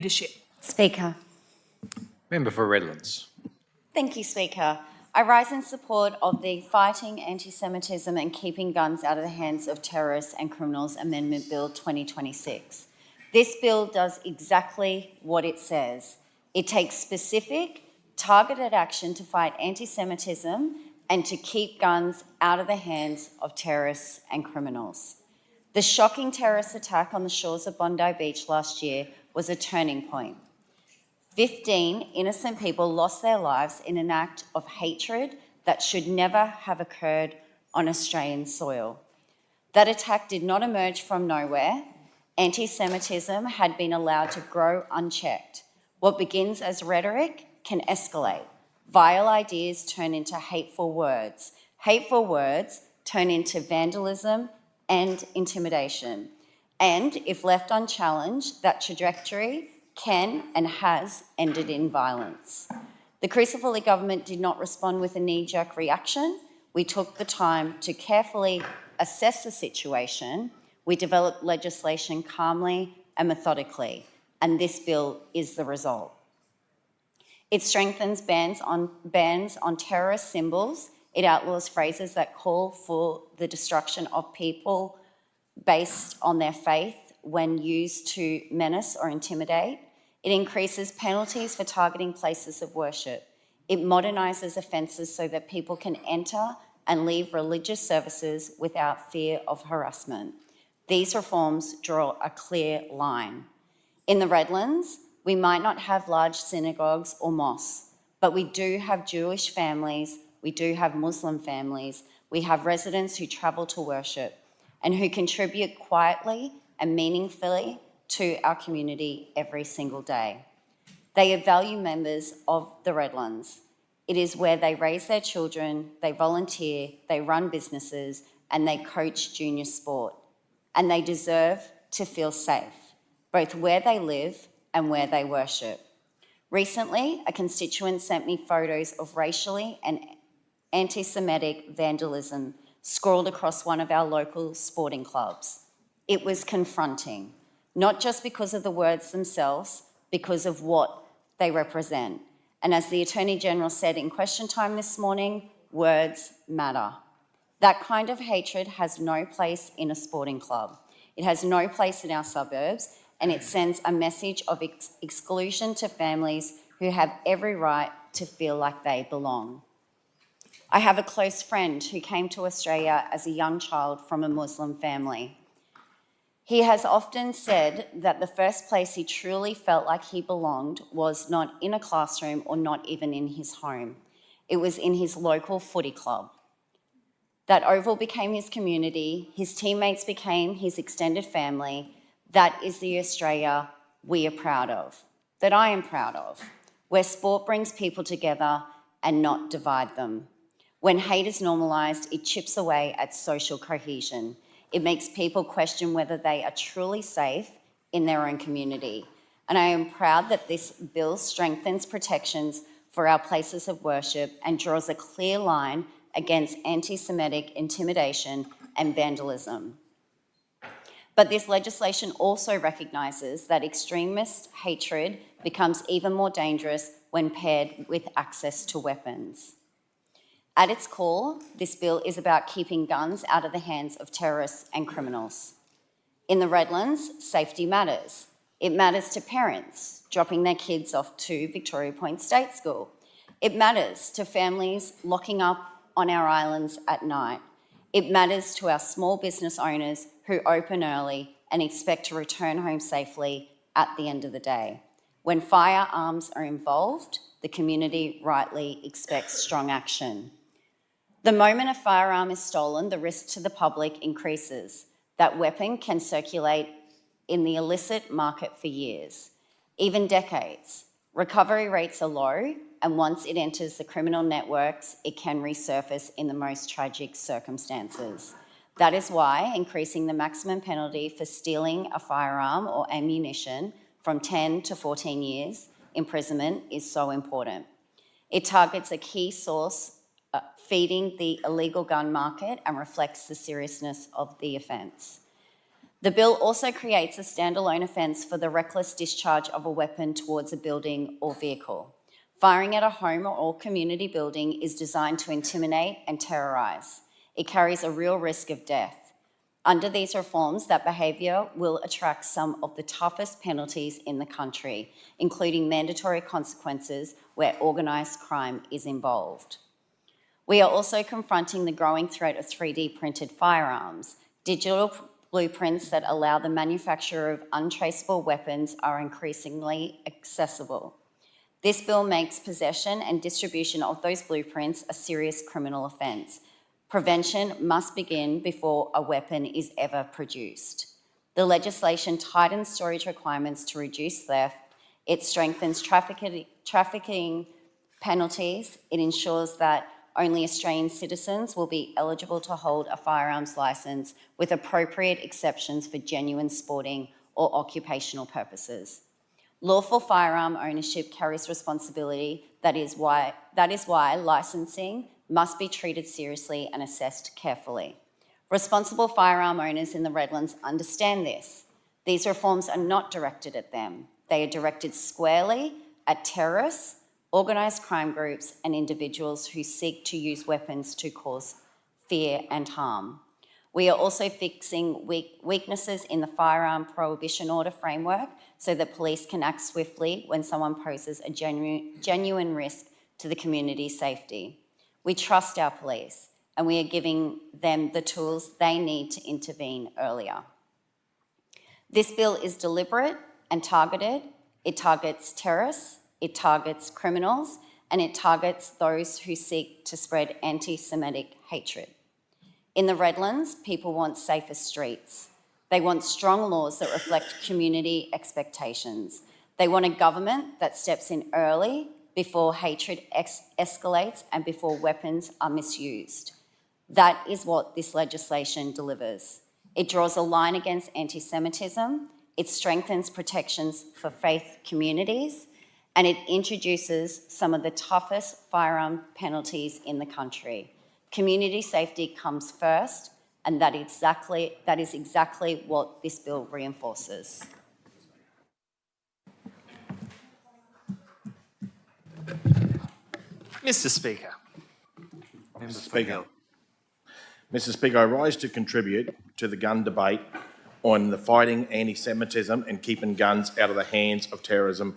Leadership. Speaker. Member for Redlands. Thank you, Speaker. I rise in support of the Fighting Antisemitism and Keeping Guns Out of the Hands of Terrorists and Criminals Amendment Bill 2026. This bill does exactly what it says. It takes specific, targeted action to fight anti-Semitism and to keep guns out of the hands of terrorists and criminals. The shocking terrorist attack on the shores of Bondi Beach last year was a turning point. 15 innocent people lost their lives in an act of hatred that should never have occurred on Australian soil. That attack did not emerge from nowhere. Anti-Semitism had been allowed to grow unchecked. What begins as rhetoric can escalate. Vile ideas turn into hateful words. Hateful words turn into vandalism and intimidation. And if left unchallenged, that trajectory can and has ended in violence. The Crucifoli government did not respond with a knee-jerk reaction. We took the time to carefully assess the situation. We developed legislation calmly and methodically, and this bill is the result. It strengthens bans on terrorist symbols. It outlaws phrases that call for the destruction of people based on their faith when used to menace or intimidate. It increases penalties for targeting places of worship. It modernises offences so that people can enter and leave religious services without fear of harassment. These reforms draw a clear line. In the Redlands, we might not have large synagogues or mosques, but we do have Jewish families, we do have Muslim families, we have residents who travel to worship and who contribute quietly and meaningfully to our community every single day. They are value members of the Redlands. It is where they raise their children, they volunteer, they run businesses, and they coach junior sport. And they deserve to feel safe, both where they live and where they worship. Recently, a constituent sent me photos of racially and anti-Semitic vandalism scrawled across one of our local sporting clubs. It was confronting, not just because of the words themselves, because of what they represent. And as the Attorney General said in question time this morning, words matter. That kind of hatred has no place in a sporting club. It has no place in our suburbs, and it sends a message of exclusion to families who have every right to feel like they belong. I have a close friend who came to Australia as a young child from a Muslim family. He has often said that the first place he truly felt like he belonged was not in a classroom or not even in his home. It was in his local footy club. That oval became his community, his teammates became his extended family. That is the Australia we are proud of, that I am proud of, where sport brings people together and not divide them. When hate is normalised, it chips away at social cohesion. It makes people question whether they are truly safe in their own community. And I am proud that this bill strengthens protections for our places of worship and draws a clear line against anti-Semitic intimidation and vandalism. But this legislation also recognises that extremist hatred becomes even more dangerous when paired with access to weapons. At its core, this bill is about keeping guns out of the hands of terrorists and criminals. In the Redlands, safety matters. It matters to parents dropping their kids off to Victoria Point State School. It matters to families locking up on our islands at night. It matters to our small business owners who open early and expect to return home safely at the end of the day. When firearms are involved, the community rightly expects strong action. The moment a firearm is stolen, the risk to the public increases. That weapon can circulate in the illicit market for years, even decades. Recovery rates are low, and once it enters the criminal networks, it can resurface in the most tragic circumstances. That is why increasing the maximum penalty for stealing a firearm or ammunition from 10 to 14 years imprisonment is so important. It targets a key source feeding the illegal gun market and reflects the seriousness of the offence. The bill also creates a standalone offence for the reckless discharge of a weapon towards a building or vehicle. Firing at a home or community building is designed to intimidate and terrorise. It carries a real risk of death. Under these reforms, that behaviour will attract some of the toughest penalties in the country, including mandatory consequences where organised crime is involved. We are also confronting the growing threat of 3D printed firearms. Digital blueprints that allow the manufacture of untraceable weapons are increasingly accessible. This bill makes possession and distribution of those blueprints a serious criminal offence. Prevention must begin before a weapon is ever produced. The legislation tightens storage requirements to reduce theft. It strengthens trafficking penalties. It ensures that only Australian citizens will be eligible to hold a firearms licence with appropriate exceptions for genuine sporting or occupational purposes. Lawful firearm ownership carries responsibility. That is why licensing must be treated seriously and assessed carefully. Responsible firearm owners in the Redlands understand this. These reforms are not directed at them. They are directed squarely at terrorists, organised crime groups and individuals who seek to use weapons to cause fear and harm. We are also fixing weaknesses in the firearm prohibition order framework so that police can act swiftly when someone poses a genuine risk to the community's safety. We trust our police and we are giving them the tools they need to intervene earlier. This bill is deliberate and targeted. It targets terrorists, it targets criminals, and it targets those who seek to spread anti-Semitic hatred. In the Redlands, people want safer streets. They want strong laws that reflect community expectations. They want a government that steps in early before hatred escalates and before weapons are misused. That is what this legislation delivers. It draws a line against anti-Semitism, it strengthens protections for faith communities, and it introduces some of the toughest firearm penalties in the country. Community safety comes first, and that is exactly what this bill reinforces. Mr. Speaker. Mr. Speaker, I rise to contribute to the gun debate on the Fighting Anti-Semitism and Keeping Guns Out of the Hands of Terrorism